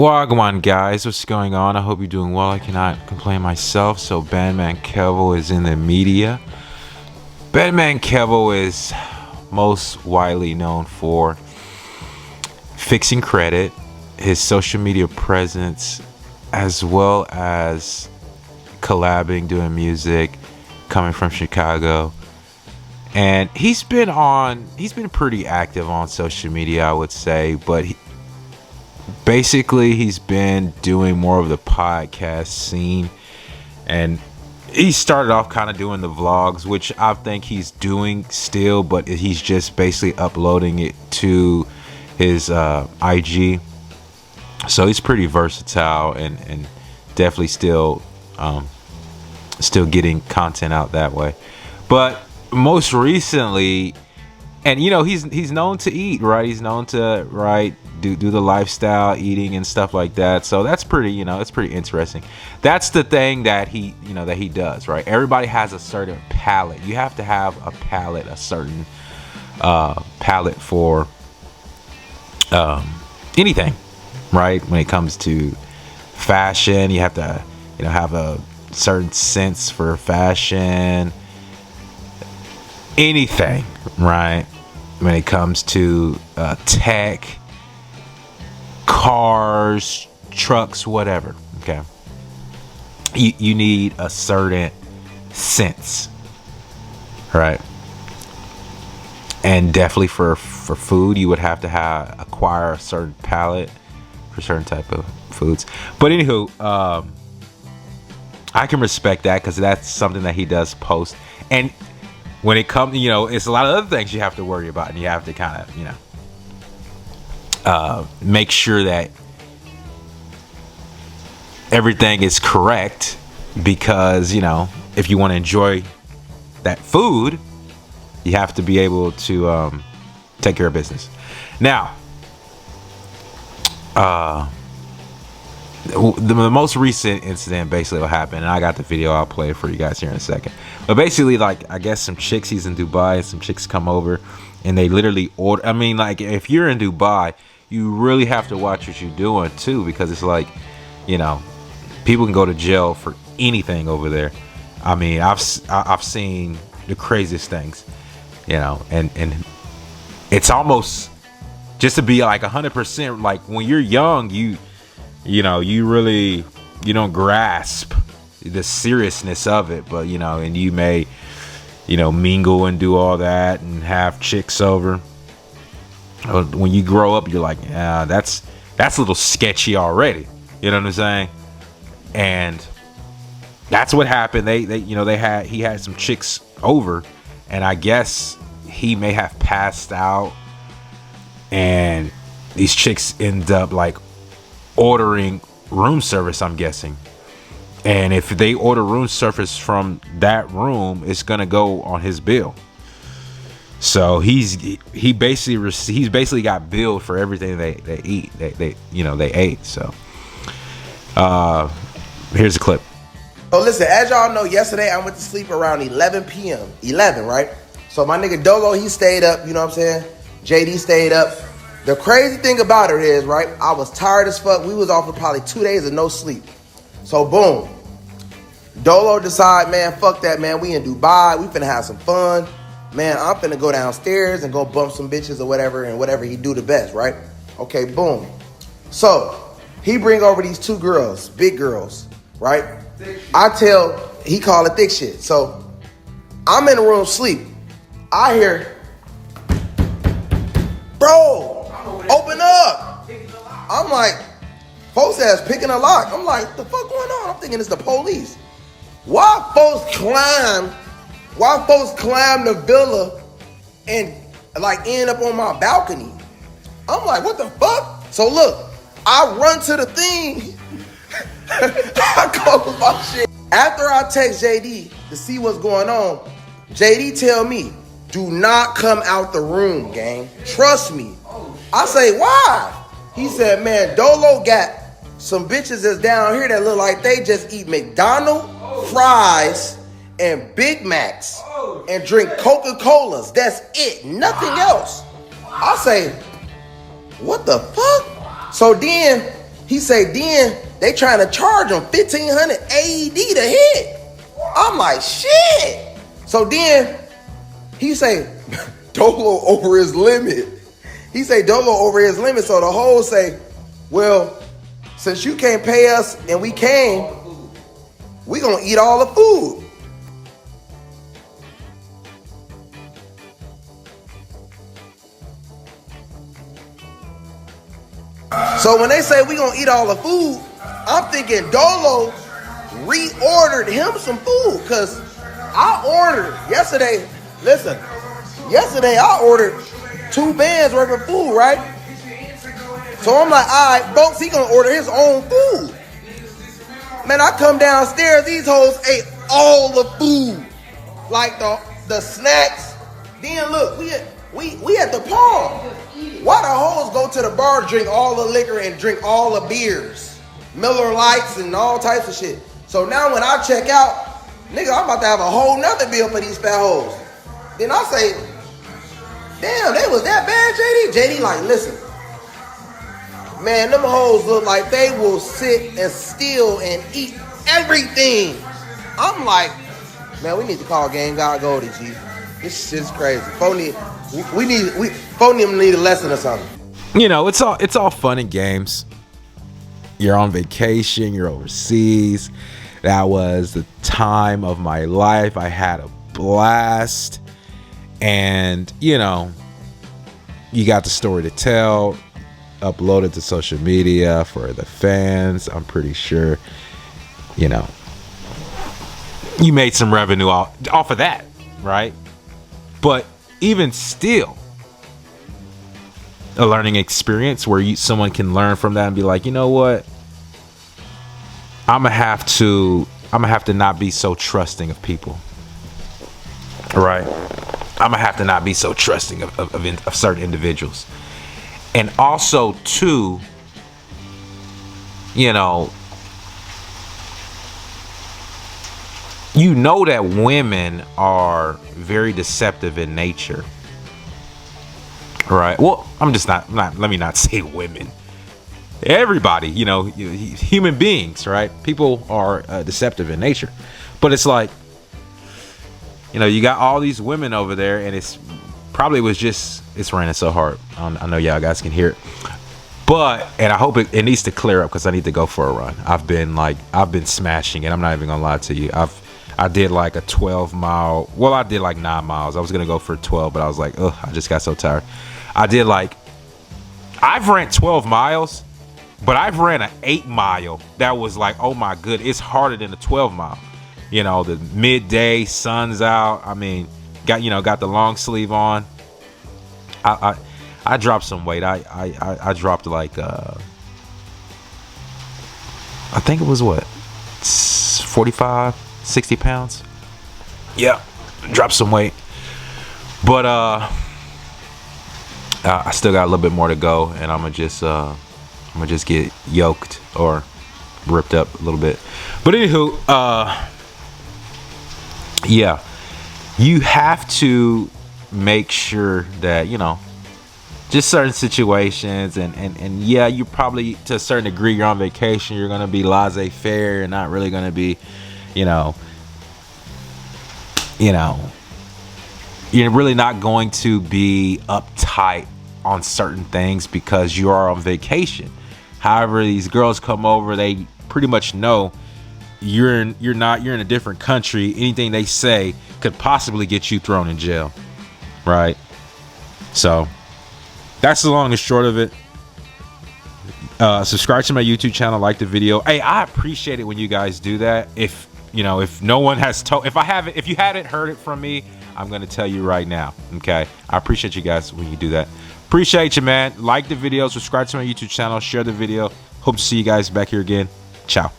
Wagwan guys, what's going on? I hope you're doing well. I cannot complain myself. So Bandman Kevo is in the media. Bandman Kevo is most widely known for fixing credit, his social media presence, as well as collabing, doing music, coming from Chicago. And he's been pretty active on social media, I would say, but basically he's been doing more of the podcast scene, and he started off kind of doing the vlogs, which I think he's doing still, but he's just basically uploading it to his IG. So he's pretty versatile and definitely still getting content out that way. But most recently, and you know, he's known to eat, right? He's known to do the lifestyle eating and stuff like that. So that's pretty, it's pretty interesting. That's the thing that he does, right? Everybody has a certain palate. You have to have a palate, a certain palate for anything, right? When it comes to fashion, you have to, have a certain sense for fashion. Anything, right? When it comes to tech, cars, trucks, whatever. Okay, you need a certain sense, right? And definitely for food, you would have to acquire a certain palate for certain type of foods. But anywho, I can respect that because that's something that he does post. And when it comes, it's a lot of other things you have to worry about, and you have to kind of, make sure that everything is correct, because, if you want to enjoy that food, you have to be able to take care of business. Now, the most recent incident, basically what happened, and I got the video, I'll play it for you guys here in a second. But basically, I guess some chicks, he's in Dubai, and some chicks come over and they literally order. I mean, if you're in Dubai, you really have to watch what you're doing too, because it's people can go to jail for anything over there. I mean, I've seen the craziest things, and it's almost, just to be 100%, like when you're young, you really, you don't grasp the seriousness of it, but and you may, mingle and do all that and have chicks over. When you grow up, you're like, yeah, that's a little sketchy already. You know what I'm saying? And that's what happened. He had some chicks over, and I guess he may have passed out, and these chicks end up ordering room service, I'm guessing. And if they order room service from that room, it's gonna go on his bill. So he's basically got billed for everything they eat. They ate. So here's a clip. So listen, as y'all know, yesterday I went to sleep around 11 p.m. 11, right? So my nigga Dolo, he stayed up, you know what I'm saying? JD stayed up. The crazy thing about it is, right, I was tired as fuck. We was off for probably 2 days of no sleep. So boom, Dolo decide, man, fuck that, man. We in Dubai. We finna have some fun. Man, I'm finna go downstairs and go bump some bitches or whatever, and whatever he do the best, right? Okay, boom. So he bring over these two girls, big girls, right? He call it thick shit. So I'm in the room sleep. I hear, bro, open up. I'm like, folks ass picking a lock. I'm like, what the fuck going on? I'm thinking it's the police. Why folks climb the villa and end up on my balcony? I'm like, what the fuck? So look, I run to the thing. I close my shit. After I text JD to see what's going on, JD tell me, do not come out the room, gang. Trust me. I say, why? He said, man, Dolo got some bitches that's down here that look like they just eat McDonald's, fries, and Big Macs, and drink Coca-Colas. That's it. Nothing else. I say, what the fuck? So then He say then they trying to charge him 1,500 AED to hit. I'm like, shit. So then he say Dolo over his limit. He say Dolo over his limit. So the hoes say, well, since you can't pay us and we came, we gonna eat all the food. So when they say we gonna eat all the food, I'm thinking Dolo reordered him some food. Cause I ordered yesterday, listen, yesterday I ordered 2 bands worth of food, right? So I'm like, all right, folks, he gonna order his own food. Man, I come downstairs, these hoes ate all the food. Like the snacks. Then look, we at the pub. Why the hoes go to the bar, drink all the liquor and drink all the beers? Miller Lights and all types of shit. So now when I check out, nigga, I'm about to have a whole nother bill for these fat hoes. Then I say, damn, they was that bad, JD? JD like, listen, man, them hoes look like they will sit and steal and eat everything. I'm like, man, we need to call Game God Goldie, G. This shit's crazy. Phony need a lesson or something. You know, it's all fun and games. You're on vacation, you're overseas. That was the time of my life. I had a blast. And, you know, you got the story to tell, upload it to social media for the fans. I'm pretty sure, you know, you made some revenue off of that, right? But even still, a learning experience where someone can learn from that and be like, you know what? I'm gonna have to not be so trusting of people, right? I'm gonna have to not be so trusting of certain individuals, and also too, you know that women are very deceptive in nature, right? Well, let me not say women. Everybody, you know, human beings, right? People are deceptive in nature. But it's like, you know, you got all these women over there, and it's raining so hard. I know y'all guys can hear it. But, and I hope it needs to clear up because I need to go for a run. I've been smashing it. I'm not even gonna lie to you. I did like a 12-mile. Well, I did like 9 miles. I was gonna go for 12, but I was like, ugh, I just got so tired. I've ran 12 miles, but I've ran an 8-mile. That was like, oh my good, it's harder than a 12-mile. You know, the midday, sun's out. I mean, got the long sleeve on. I dropped some weight. I dropped like I think it was what, 45, 60 pounds. Yeah, dropped some weight. But I still got a little bit more to go, and I'm gonna just get yoked or ripped up a little bit. But anywho, yeah, you have to make sure that, you know, just certain situations, and yeah, you probably, to a certain degree, you're on vacation, you're gonna be laissez-faire, you're not really gonna be, you know, you're really not going to be uptight on certain things because you are on vacation. However, these girls come over, they pretty much know you're in a different country. Anything they say could possibly get you thrown in jail, right? So that's the long and short of it. Subscribe to my YouTube channel, like the video. Hey, I appreciate it when you guys do that. If no one has told, if you hadn't heard it from me, I'm gonna tell you right now. Okay, I appreciate you guys when you do that. Appreciate you, man. Like the video, subscribe to my YouTube channel, share the video. Hope to see you guys back here again. Ciao.